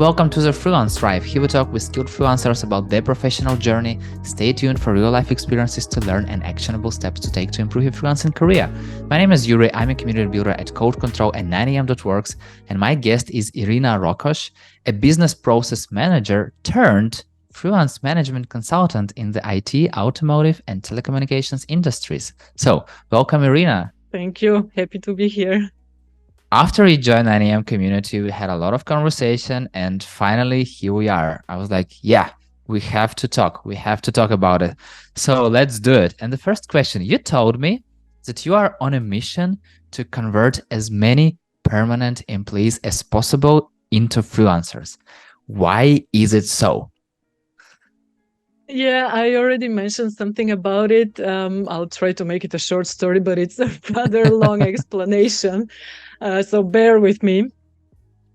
Welcome to the Freelance Drive. Here we talk with skilled freelancers about their professional journey. Stay tuned for real-life experiences to learn and actionable steps to take to improve your freelancing career. My name is Yuri. I'm a community builder at Code Control and 9am.works, and my guest is Irina Rokosz, a business process manager turned freelance management consultant in the IT, automotive, and telecommunications industries. So, welcome, Irina. Thank you. Happy to be here. After you joined 9am community, we had a lot of conversation, and finally here we are. I was like, yeah, we have to talk. We have to talk about it. So let's do it. And the first question, you told me that you are on a mission to convert as many permanent employees as possible into freelancers. Why is it so? Yeah, I already mentioned something about it. I'll try to make it a short story, but it's a rather long explanation. So bear with me.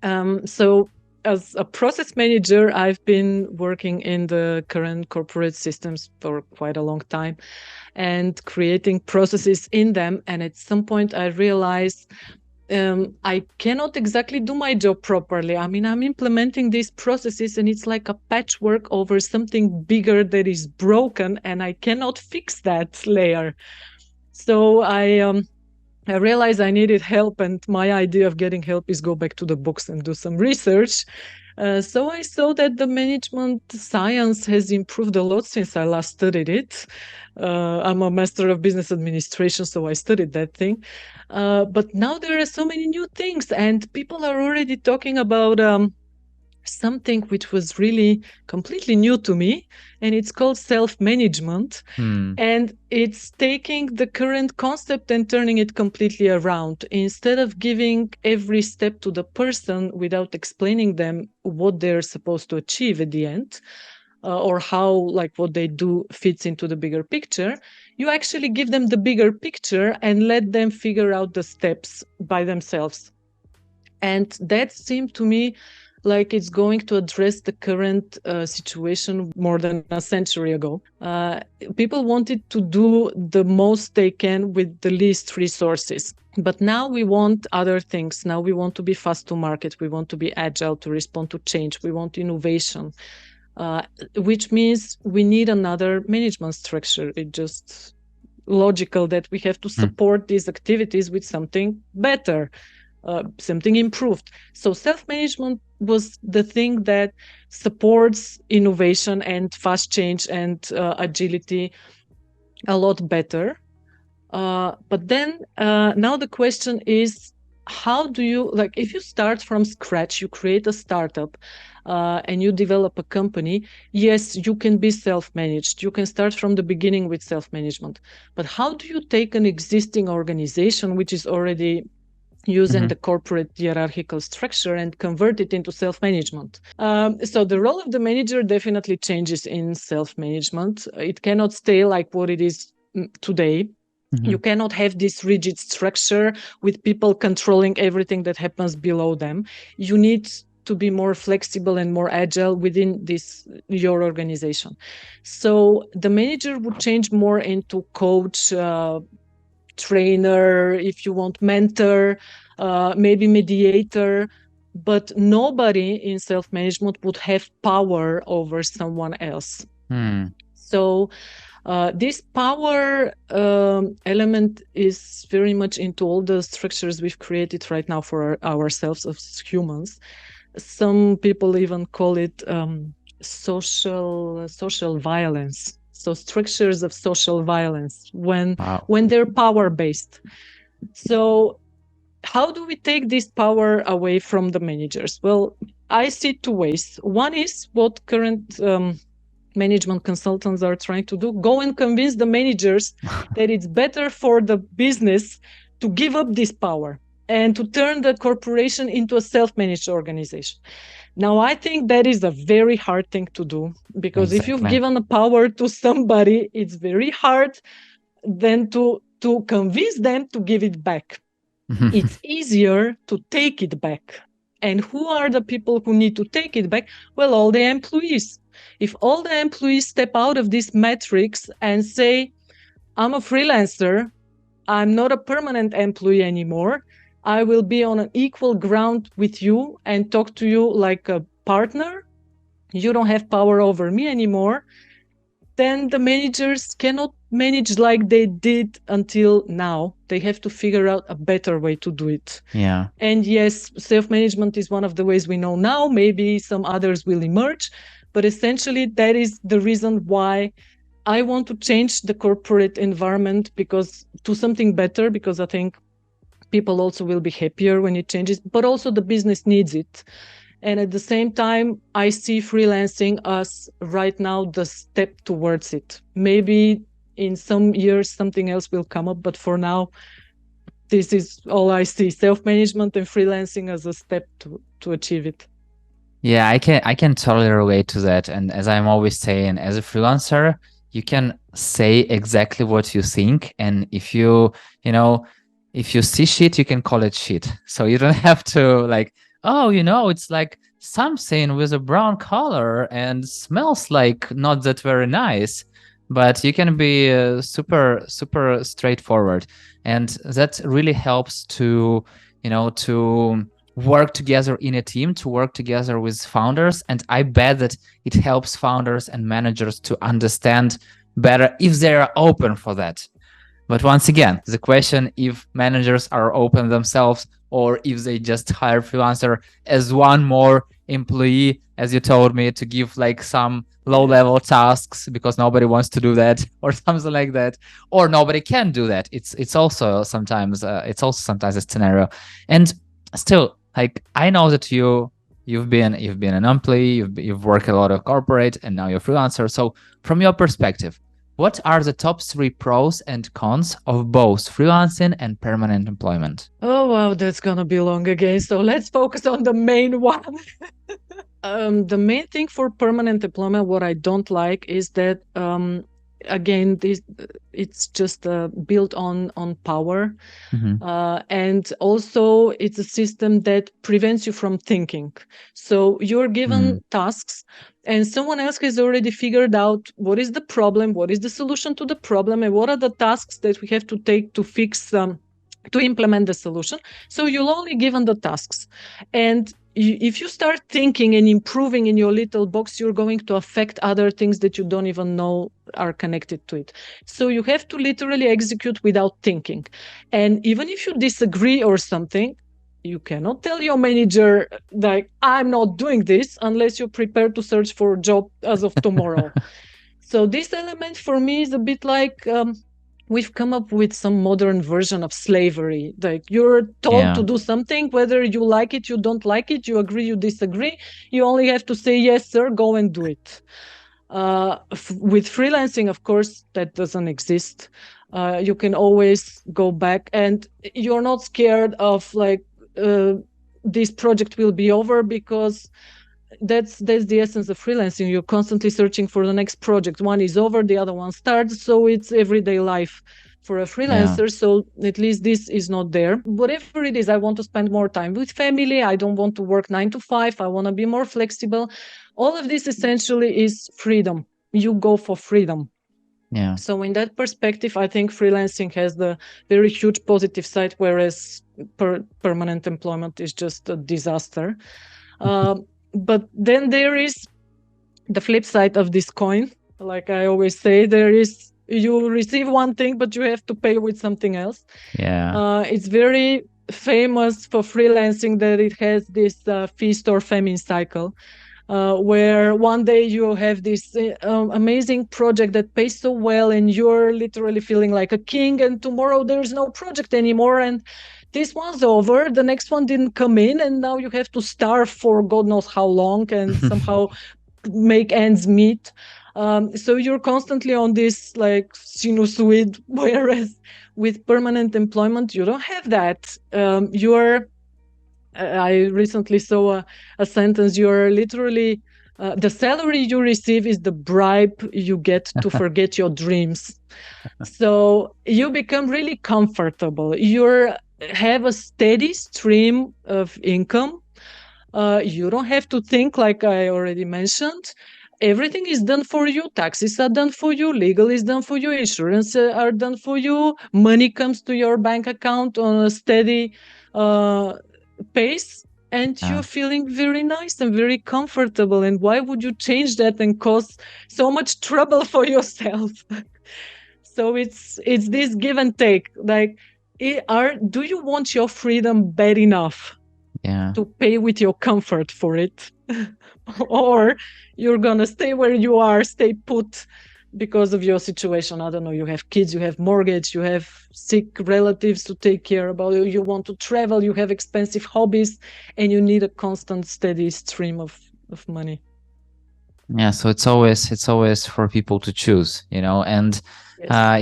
So as a process manager, I've been working in the current corporate systems for quite a long time and creating processes in them. And at some point I realized I cannot exactly do my job properly. I mean, I'm implementing these processes and it's like a patchwork over something bigger that is broken, and I cannot fix that layer. So I realized I needed help, and my idea of getting help is go back to the books and do some research. So I saw that the management science has improved a lot since I last studied it. I'm a master of business administration, so I studied that thing. But now there are so many new things, and people are already talking about something which was really completely new to me, and it's called self-management. And it's taking the current concept and turning it completely around. Instead of giving every step to the person without explaining them what they're supposed to achieve at the end, or how like what they do fits into the bigger picture, you actually give them the bigger picture and let them figure out the steps by themselves. And that seemed to me like it's going to address the current situation more than a century ago. People wanted to do the most they can with the least resources. But now we want other things. Now we want to be fast to market. We want to be agile to respond to change. We want innovation, which means we need another management structure. It's just logical that we have to support these activities with something better. Something improved. So self-management was the thing that supports innovation and fast change and agility a lot better. But then now the question is, how do you, like, if you start from scratch, you create a startup and you develop a company, yes, you can be self-managed. You can start from the beginning with self-management. But how do you take an existing organization, which is already using the corporate hierarchical structure, and convert it into self-management? So the role of the manager definitely changes in self-management. It cannot stay like what it is today. You cannot have this rigid structure with people controlling everything that happens below them. You need to be more flexible and more agile within your organization. So the manager would change more into coach, trainer, if you want, mentor, maybe mediator, but nobody in self-management would have power over someone else. So this power element is very much into all the structures we've created right now for ourselves as humans. Some people even call it social violence. So structures of social violence when they're power-based. So how do we take this power away from the managers? Well, I see two ways. One is what current management consultants are trying to do. Go and convince the managers that it's better for the business to give up this power and to turn the corporation into a self-managed organization. Now, I think that is a very hard thing to do, because if you've given the power to somebody, it's very hard then to convince them to give it back. It's easier to take it back. And who are the people who need to take it back? Well, all the employees. If all the employees step out of this matrix and say, I'm a freelancer, I'm not a permanent employee anymore, I will be on an equal ground with you and talk to you like a partner, you don't have power over me anymore, then the managers cannot manage like they did until now. They have to figure out a better way to do it. Yeah. And yes, self-management is one of the ways we know now. Maybe some others will emerge, but essentially that is the reason why I want to change the corporate environment to something better, because I think people also will be happier when it changes, but also the business needs it. And at the same time, I see freelancing as right now the step towards it. Maybe in some years, something else will come up, but for now, this is all I see: self-management and freelancing as a step to achieve it. Yeah, I can totally relate to that. And as I'm always saying, as a freelancer, you can say exactly what you think. And if if you see shit, you can call it shit. So you don't have to like, oh, it's like something with a brown color and smells like not that very nice. But you can be super, super straightforward. And that really helps to work together in a team, to work together with founders. And I bet that it helps founders and managers to understand better if they are open for that. But once again, the question if managers are open themselves or if they just hire freelancer as one more employee, as you told me, to give like some low-level tasks because nobody wants to do that or something like that, or nobody can do that. It's also sometimes a scenario. And still, like, I know that you've been an employee, you've worked a lot of corporate, and now you're freelancer. So from your perspective, what are the top 3 pros and cons of both freelancing and permanent employment? Oh, wow, that's going to be long again. So let's focus on the main one. The main thing for permanent employment, what I don't like is that, again, it's just built on power. And also it's a system that prevents you from thinking. So you're given tasks and someone else has already figured out what is the problem, what is the solution to the problem, and what are the tasks that we have to take to fix to implement the solution. So you're only given the tasks. And if you start thinking and improving in your little box, you're going to affect other things that you don't even know are connected to it. So you have to literally execute without thinking. And even if you disagree or something, you cannot tell your manager, like, I'm not doing this unless you're prepared to search for a job as of tomorrow. So this element for me is a bit like we've come up with some modern version of slavery. Like, you're told to do something, whether you like it, you don't like it, you agree, you disagree. You only have to say, yes, sir, go and do it. With freelancing, of course, that doesn't exist. You can always go back and you're not scared of like, this project will be over, because that's the essence of freelancing. You're constantly searching for the next project. One is over, the other one starts. So it's everyday life for a freelancer. So at least this is not there. Whatever it is, I want to spend more time with family. I don't want to work 9 to 5. I want to be more flexible. All of this essentially is freedom. You go for freedom. Yeah. So in that perspective, I think freelancing has the very huge positive side, whereas permanent employment is just a disaster. But then there is the flip side of this coin. Like I always say, you receive one thing, but you have to pay with something else. Yeah. It's very famous for freelancing that it has this feast or famine cycle. Where one day you have this amazing project that pays so well and you're literally feeling like a king, and tomorrow there's no project anymore and this one's over, the next one didn't come in, and now you have to starve for God knows how long and somehow make ends meet. So you're constantly on this like sinusoid, whereas with permanent employment, you don't have that. I recently saw a sentence. You're literally, the salary you receive is the bribe you get to forget your dreams. So you become really comfortable. You have a steady stream of income. You don't have to think, like I already mentioned. Everything is done for you. Taxes are done for you. Legal is done for you. Insurance are done for you. Money comes to your bank account on a steady pace, and you're feeling very nice and very comfortable. And why would you change that and cause so much trouble for yourself? So it's this give and take. Like, do you want your freedom bad enough to pay with your comfort for it? Or you're gonna stay where you are, stay put because of your situation. I don't know, you have kids, you have mortgage, you have sick relatives to take care about, you want to travel, you have expensive hobbies, and you need a constant steady stream of money. Yeah, so it's always for people to choose, and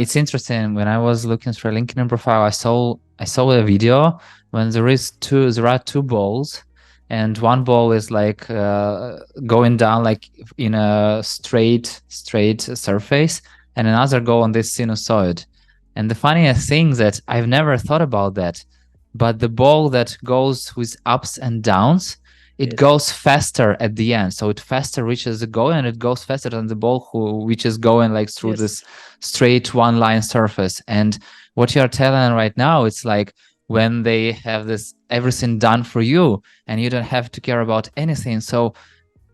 it's interesting. When I was looking through a LinkedIn profile, I saw a video when there are two balls, and one ball is like going down like in a straight surface, and another go on this sinusoid. And the funniest thing is that I've never thought about that, but the ball that goes with ups and downs, it goes faster at the end, so it faster reaches the goal, and it goes faster than the ball which is going like through this straight one line surface. And what you're telling right now, it's like when they have this everything done for you and you don't have to care about anything. So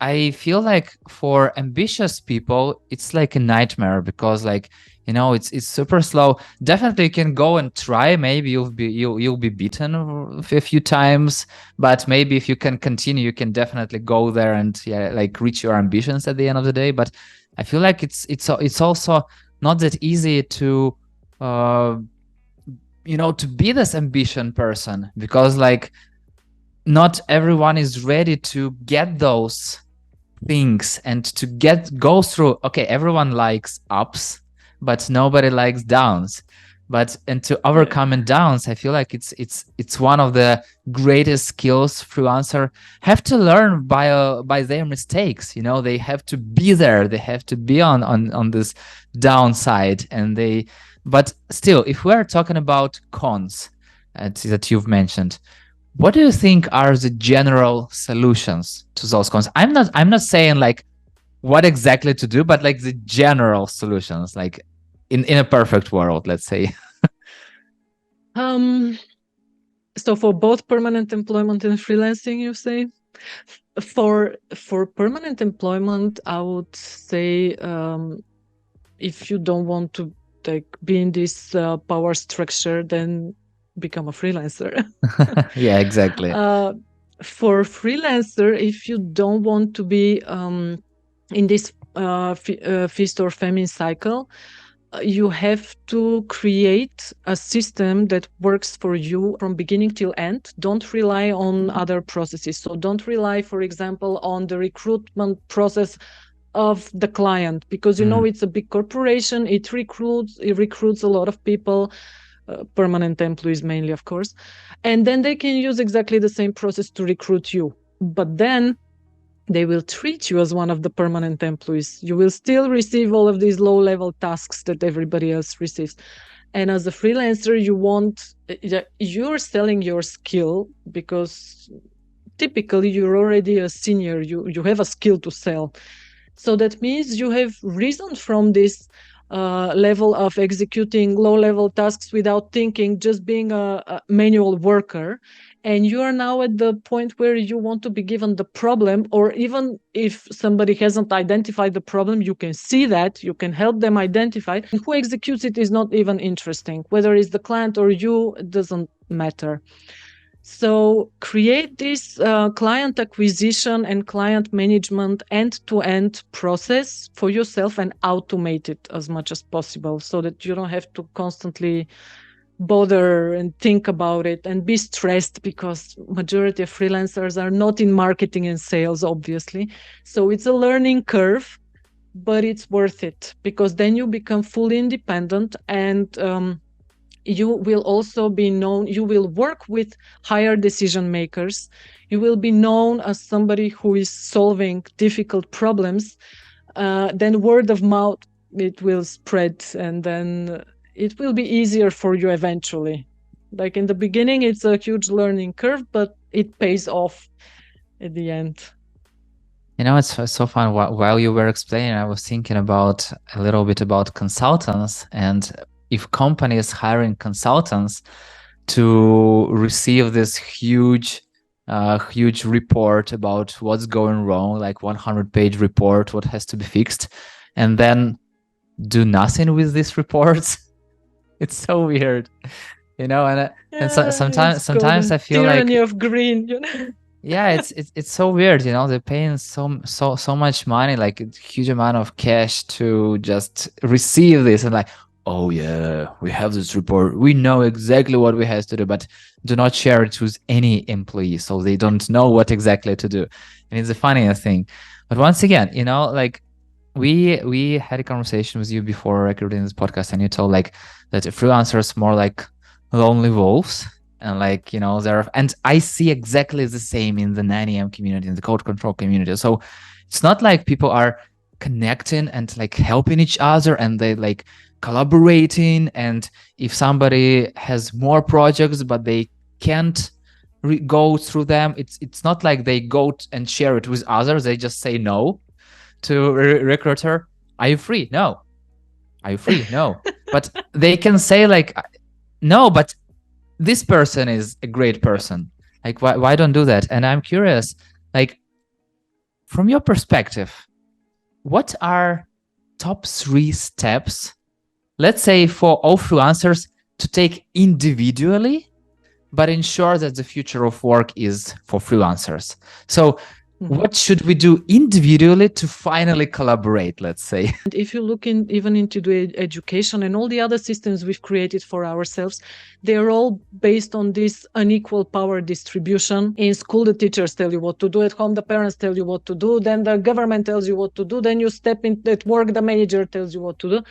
I feel like for ambitious people, it's like a nightmare, because like, it's super slow. Definitely you can go and try. Maybe you'll be beaten a few times, but maybe if you can continue, you can definitely go there and like reach your ambitions at the end of the day. But I feel like it's also not that easy to to be this ambition person, because like not everyone is ready to get those things and to go through. Okay, everyone likes ups, but nobody likes downs. And to overcome downs, I feel like it's one of the greatest skills freelancer have to learn by their mistakes. They have to be there, they have to be on this downside, but still, if we're talking about cons that you've mentioned, what do you think are the general solutions to those cons? I'm not saying like what exactly to do, but like the general solutions, like in a perfect world, let's say. So for both permanent employment and freelancing, you say? For permanent employment, I would say, if you don't want to be in this power structure, then become a freelancer. Yeah, exactly. For freelancer, if you don't want to be in this feast or famine cycle, you have to create a system that works for you from beginning till end. Don't rely on other processes. So don't rely, for example, on the recruitment process of the client, because it's a big corporation. It recruits a lot of people, permanent employees mainly, of course, and then they can use exactly the same process to recruit you, but then they will treat you as one of the permanent employees. You will still receive all of these low-level tasks that everybody else receives. And as a freelancer, you're selling your skill, because typically you're already a senior. You have a skill to sell. So that means you have risen from this level of executing low-level tasks without thinking, just being a manual worker. And you are now at the point where you want to be given the problem, or even if somebody hasn't identified the problem, you can see that, you can help them identify. And who executes it is not even interesting. Whether it's the client or you, it doesn't matter. So create this client acquisition and client management end-to-end process for yourself and automate it as much as possible, so that you don't have to constantly bother and think about it and be stressed, because majority of freelancers are not in marketing and sales, obviously. So it's a learning curve, but it's worth it, because then you become fully independent, and you will also be known, you will work with higher decision makers, you will be known as somebody who is solving difficult problems. Then word of mouth, it will spread, and then it will be easier for you eventually. Like in the beginning, it's a huge learning curve, but it pays off at the end. It's so fun. While you were explaining, I was thinking about a little bit about consultants, and if companies hiring consultants to receive this huge a huge report about what's going wrong, like 100-page report, what has to be fixed, and then do nothing with these reports. It's so weird, and It's called sometimes the I feel tyranny like, of green, you know. yeah, it's so weird, they're paying so much money, like a huge amount of cash to just receive this, and like, oh yeah, we have this report, we know exactly what we have to do, but do not share it with any employee, so they don't know what exactly to do. And it's the funniest thing. But once again, like, we had a conversation with you before recording this podcast, and you told like that freelancers more like lonely wolves, and like, and I see exactly the same in the 9am community, in the code control community. So it's not like people are connecting and like helping each other, and they like collaborating, and if somebody has more projects but they can't go through them, it's not like they go and share it with others. They just say no to recruiter. Are you free? No. Are you free? No. But they can say like, no, but this person is a great person. Like, why don't do that? And I'm curious, like, from your perspective, what are top 3 steps, let's say, for all freelancers to take individually, but ensure that the future of work is for freelancers? So what should we do individually to finally collaborate, let's say? And if you look even into the education and all the other systems we've created for ourselves, they're all based on this unequal power distribution. In school, the teachers tell you what to do. At home, the parents tell you what to do. Then the government tells you what to do. Then you step in at work, the manager tells you what to do.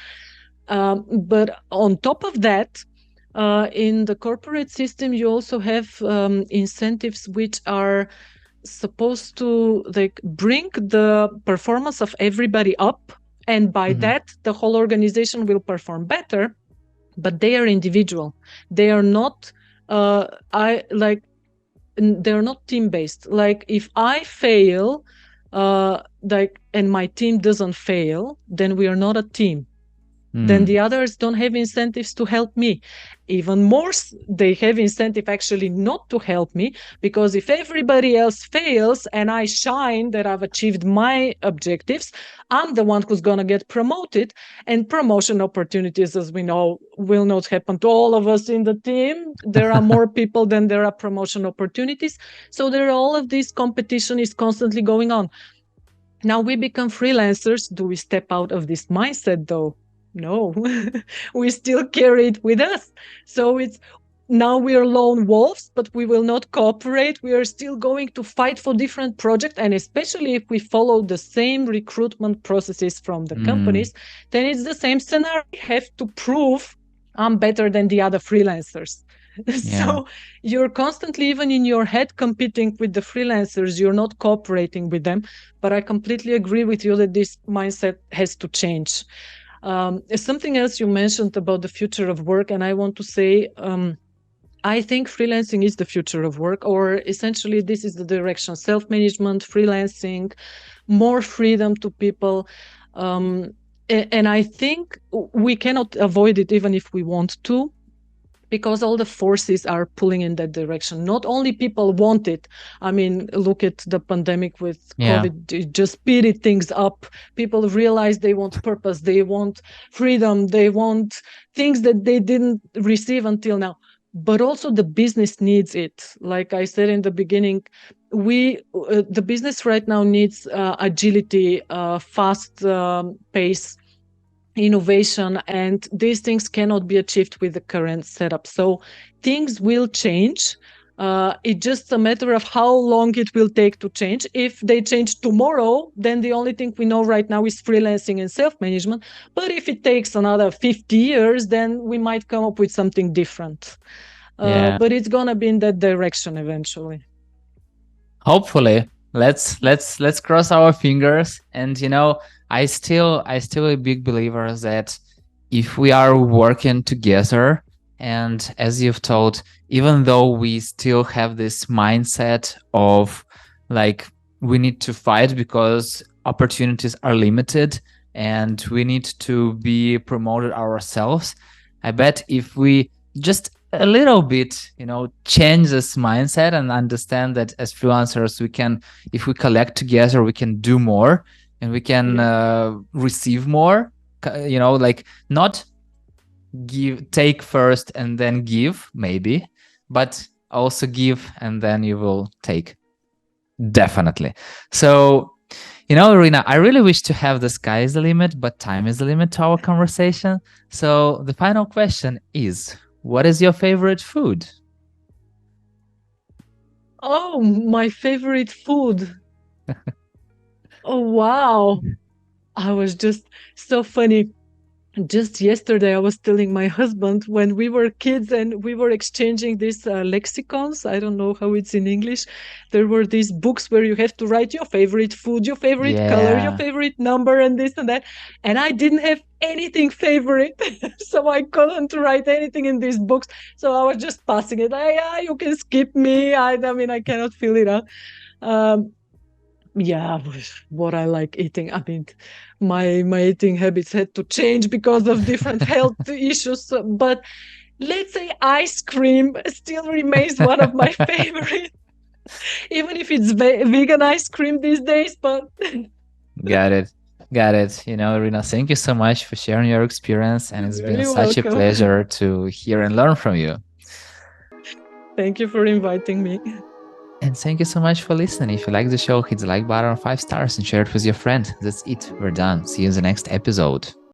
But on top of that, in the corporate system, you also have incentives which are supposed to like bring the performance of everybody up, and by that the whole organization will perform better. But they are individual. They are not they're not team based. Like if I fail, and my team doesn't fail, then we are not a team. Then the others don't have incentives to help me. Even more, they have incentive actually not to help me, because if everybody else fails and I shine that I've achieved my objectives, I'm the one who's going to get promoted. And promotion opportunities, as we know, will not happen to all of us in the team. There are more people than there are promotion opportunities. So there are all of this competition is constantly going on. Now we become freelancers. Do we step out of this mindset though? No, we still carry it with us. So now we are lone wolves, but we will not cooperate. We are still going to fight for different projects. And especially if we follow the same recruitment processes from the companies, then it's the same scenario. We have to prove I'm better than the other freelancers. Yeah. So you're constantly, even in your head, competing with the freelancers. You're not cooperating with them. But I completely agree with you that this mindset has to change. Something else you mentioned about the future of work, and I want to say, I think freelancing is the future of work, or essentially this is the direction: self-management, freelancing, more freedom to people. And I think we cannot avoid it even if we want to, because all the forces are pulling in that direction. Not only people want it. I mean, look at the pandemic with COVID, it just speeded things up. People realize they want purpose, they want freedom, they want things that they didn't receive until now. But also the business needs it. Like I said in the beginning, the business right now needs agility, fast pace, innovation, and these things cannot be achieved with the current setup. So things will change. It's just a matter of how long it will take to change. If they change tomorrow, then the only thing we know right now is freelancing and self-management. But if it takes another 50 years, then we might come up with something different. But it's gonna be in that direction eventually. Hopefully, let's cross our fingers. And I still a big believer that if we are working together, and as you've told, even though we still have this mindset of like, we need to fight because opportunities are limited and we need to be promoted ourselves, I bet if we just a little bit, change this mindset and understand that as freelancers, we can, if we collect together, we can do more and we can receive more, like not take first and then give, maybe, but also give and then you will take. Definitely. So, Irina, I really wish to have the sky is the limit, but time is the limit to our conversation. So the final question is, what is your favorite food? Oh, my favorite food. Oh, wow. I was just so funny. Just yesterday, I was telling my husband when we were kids and we were exchanging these lexicons. I don't know how it's in English. There were these books where you have to write your favorite food, your favorite color, your Yeah. favorite number, and this and that. And I didn't have anything favorite. So I couldn't write anything in these books. So I was just passing it. You can skip me. I mean, I cannot fill it out. Um, yeah, what I like eating. I mean, my eating habits had to change because of different health issues. But let's say ice cream still remains one of my favorite, even if it's vegan ice cream these days. But Got it. Got it. Irina, thank you so much for sharing your experience. And you're it's been very such a welcome. pleasure to hear and learn from you. Thank you for inviting me. And thank you so much for listening. If you like the show, hit the like button on 5 stars and share it with your friend. That's it. We're done. See you in the next episode.